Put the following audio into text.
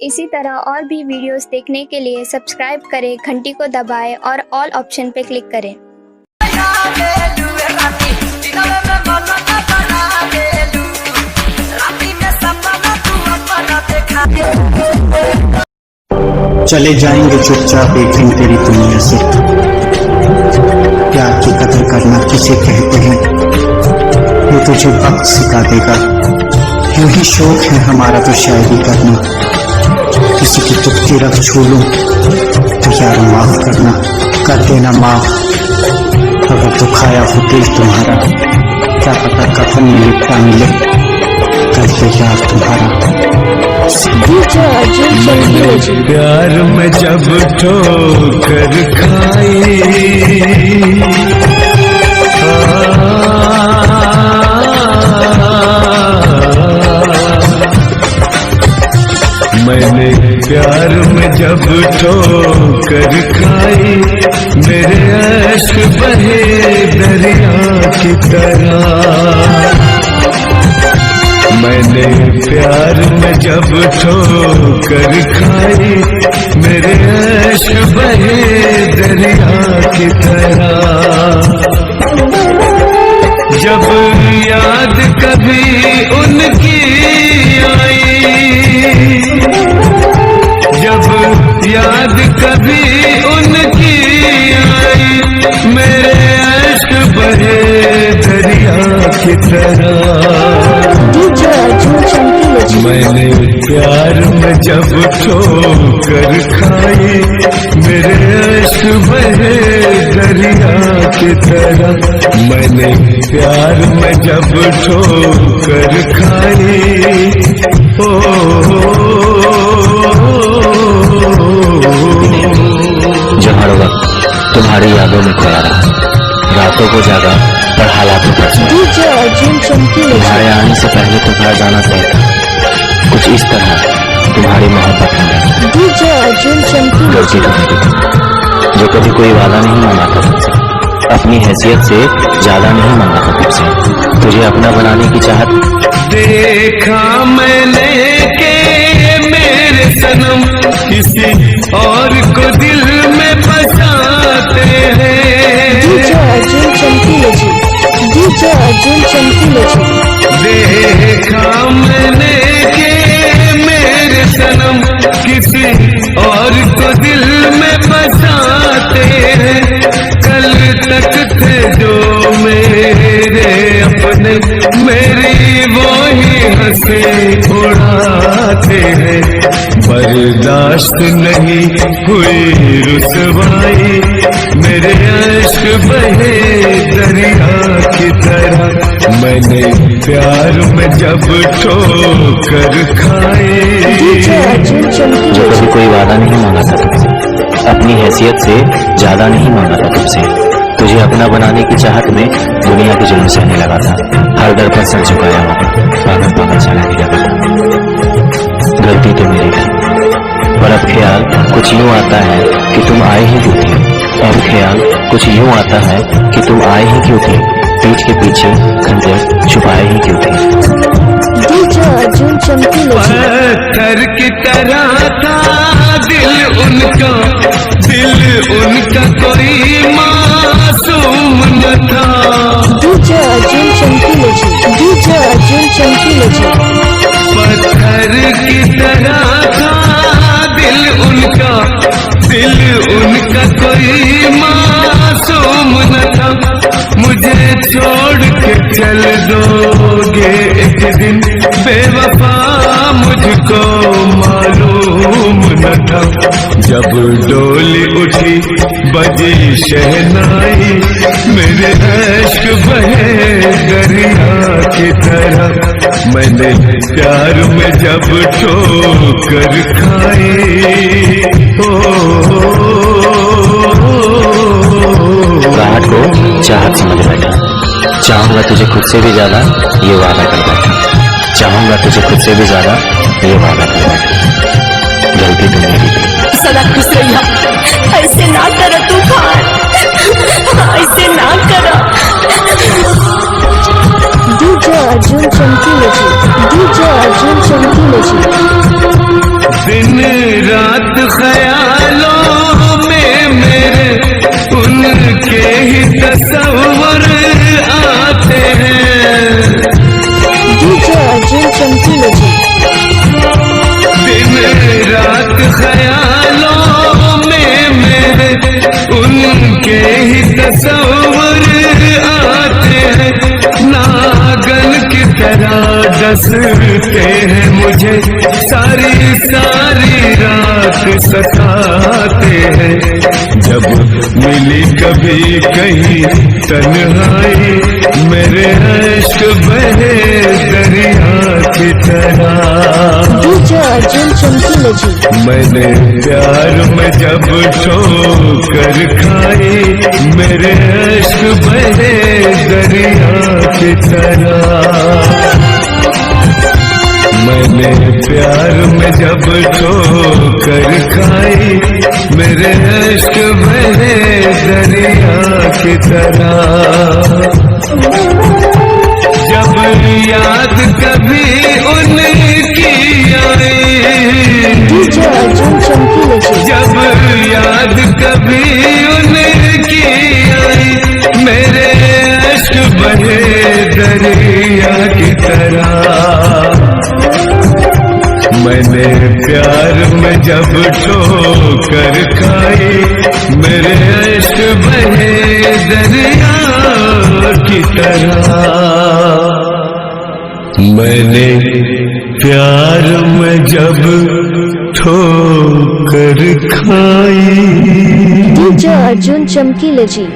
इसी तरह और भी वीडियोस देखने के लिए सब्सक्राइब करें, घंटी को दबाएं और ऑल ऑप्शन पर क्लिक करें। चले जाएंगे चुपचाप एक दिन तेरी दुनिया से। प्यार की कदर करना किसे कहते हैं ये तुझे वक्त सिखा देगा। यूं ही शौक है हमारा तो शायरी करना। किसी की दुखती रख छू लूं तो यार माफ करना, कर देना माफ। अगर दुखाया हो दिल तुम्हारा, क्या पता कफन में लिपटा मिले कर दे यार तुम्हारा। प्यार में जब ठोकर खाई, मैंने प्यार में जब ठोकर खाई, मेरे अश्क बहे दरिया की तरह। मैंने प्यार में जब ठोकर खाई, मेरे अश्क बहे दरिया की तरह। जब याद कभी उनकी आई, जब याद कभी उनकी आई, मेरे अश्क बहे दरिया की तरह। मैंने प्यार में जब ठोकर खाई, मेरे अश्क बहे दरिया की तरह। मैंने प्यार में जब ठोकर खाई, जो हर वक्त तुम्हारी यादों में खोया रहा, रातों को जागा पर हालातों पर तुम्हारे आने से पहले तुम्हारा जाना तय था। कुछ इस तरह तुम्हारी मोहब्बत में गलती तो मेरी थी, जो कभी कोई वादा नहीं मांगा था तुमसे, अपनी हैसियत से ज्यादा नहीं मांगा था तुमसे। तुझे अपना बनाने की चाहत देखा मैंने के मेरे सनम किसी और को दिल में बसाते हैं। देखा मैंने के मेरे सनम किसी और को दिल में बसाते हैं। कल तक थे जो मेरे अपने, मेरी वो ही हंसे उड़ाते हैं। बर्दाश्त नहीं हुई रुसवाई, मेरे अश्क बहे दरिया की तरह। मैंने प्यार में जब ठोकर खाई, जो कभी कोई वादा नहीं मांगा था तुमसे, अपनी हैसियत से ज्यादा नहीं मांगा था तुमसे। तुझे अपना बनाने की चाहत में दुनिया के जुल्म सहने लगा था। हर दर पर सर झुकाया होगा, पागल पागल चला भी लगा था। गलती तो मेरी थी, पर अब ख्याल कुछ यूं आता है कि तुम आए ही क्यों थे। अब ख्याल कुछ यूं आता है कि तुम आए ही क्यों थे। पीठ के पीछे खंजर छुपाए ही क्यों थे। पत्थर की तरह था दिल उनका, दिल उनका कोई मासूम न था। पत्थर की तरह था दिल उनका, दिल उनका कोई मासूम न था। मुझे छोड़ के चल दोगे एक दिन, बेवफा मुझको मालूम न था। जब डोली उठी बजी शहनाई, मेरे अश्क बहे दरिया की तरह। मैंने प्यार में जब ठोकर खाई, राहत को चाहत समझ बैठा। चाहूंगा तुझे खुद से भी ज्यादा, ये वादा कर बैठा। चाहूंगा तुझे खुद से भी ज्यादा, ये वादा कर बैठा। गलती तो मेरी थी। सदा खुश रहिया, ऐसे ना कर तूफान, ऐसे ना कर। DJ Arjun Chamkila ji, DJ Arjun Chamkila ji। दिन रात ख्यालों में मेरे उनके ही तस्वर आते हैं। डीजे अर्जुन चमकीला जी। दिन रात ख्यालों में मेरे उनके ही तस्वर आते हैं। नागन की तरह डसते हैं मुझे, सारी सारी रात सताते हैं। जब मिली कभी कहीं तन्हाई, मेरे इश्क बहे दरिया की तरह। डीजे अर्जुन चमकीला जी। मैंने प्यार में जब ठोकर खाई, मेरे इश्क बहे दरिया की तरह। मैंने प्यार में जब ठोकर खाई, मेरे इश्क बहे दरिया की तरह। जब याद कभी उनकी आई, डीजे अर्जुन चमकीला जी। जब याद कभी उनकी आई, मेरे इश्क बहे दरिया की तरह। मैंने प्यार में जब ठोकर खाई, मेरे इश्क बहे दरिया की तरह। मैंने प्यार में जब ठोकर खाई। डीजे अर्जुन चमकीला जी।